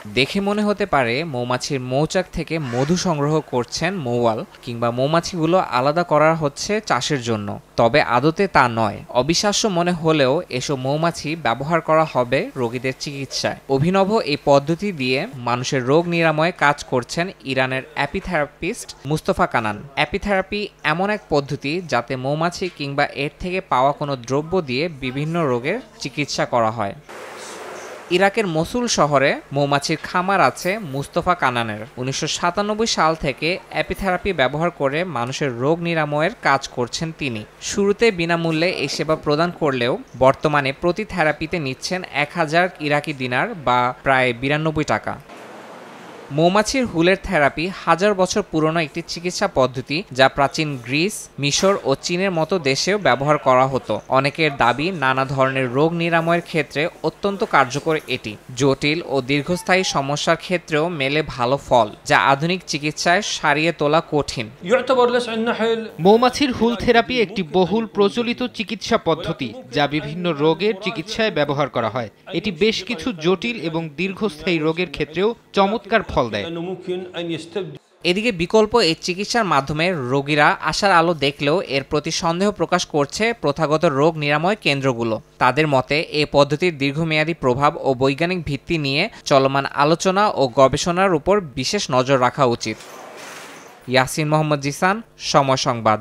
দেখে মনে হতে পারে মৌমাছির মৌচাক থেকে মধু সংগ্রহ করছেন মৌয়াল, কিংবা মৌমাছিগুলো আলাদা করা হচ্ছে চাষের জন্য। তবে আদতে তা নয়। অবিশ্বাস্য মনে হলেও এসব মৌমাছি ব্যবহার করা হবে রোগীদের চিকিৎসায়। অভিনব এই পদ্ধতি দিয়ে মানুষের রোগ নিরাময়ে কাজ করছেন ইরানের অ্যাপিথেরাপিস্ট মুস্তফা কানান। অ্যাপিথেরাপি এমন এক পদ্ধতি যাতে মৌমাছি কিংবা এর থেকে পাওয়া কোনো দ্রব্য দিয়ে বিভিন্ন রোগের চিকিৎসা করা হয়। ইরাকের মসুল শহরে মৌমাছির খামার আছে মুস্তফা কানানের। ১৯৯৭ সাল থেকে অ্যাপিথেরাপি ব্যবহার করে মানুষের রোগ নিরাময়ের কাজ করছেন তিনি। শুরুতে বিনামূল্যে এই সেবা প্রদান করলেও বর্তমানে প্রতি থেরাপিতে নিচ্ছেন ১,০০০ ইরাকি দিনার বা প্রায় ৯২ টাকা। মৌমাছির হুলের থেরাপি হাজার বছর পুরনো একটি চিকিৎসা পদ্ধতি, যা প্রাচীন গ্রিস, মিশর ও চীনের মতো দেশেও ব্যবহার করা হতো। অনেকের দাবি নানা ধরনের রোগ নিরাময়ের ক্ষেত্রে অত্যন্ত কার্যকর এটি। জটিল ও দীর্ঘস্থায়ী সমস্যার ক্ষেত্রেও মেলে ভালো ফল, যা আধুনিক চিকিৎসায় সারিয়ে তোলা কঠিন। মৌমাছির হুল থেরাপি একটি বহুল প্রচলিত চিকিৎসা পদ্ধতি, যা বিভিন্ন রোগের চিকিৎসায় ব্যবহার করা হয়। এটি বেশ কিছু জটিল এবং দীর্ঘস্থায়ী রোগের ক্ষেত্রেও চমৎকার ফল দেয়। এদিকে বিকল্প এই চিকিৎসার মাধ্যমে রোগীরা আশার আলো দেখলেও এর প্রতি সন্দেহ প্রকাশ করছে প্রথাগত রোগ নিরাময় কেন্দ্রগুলো। তাদের মতে এই পদ্ধতির দীর্ঘমেয়াদী প্রভাব ও বৈজ্ঞানিক ভিত্তি নিয়ে চলমান আলোচনা ও গবেষণার উপর বিশেষ নজর রাখা উচিত। ইয়াসিন মোহাম্মদ জিসান, সময় সংবাদ।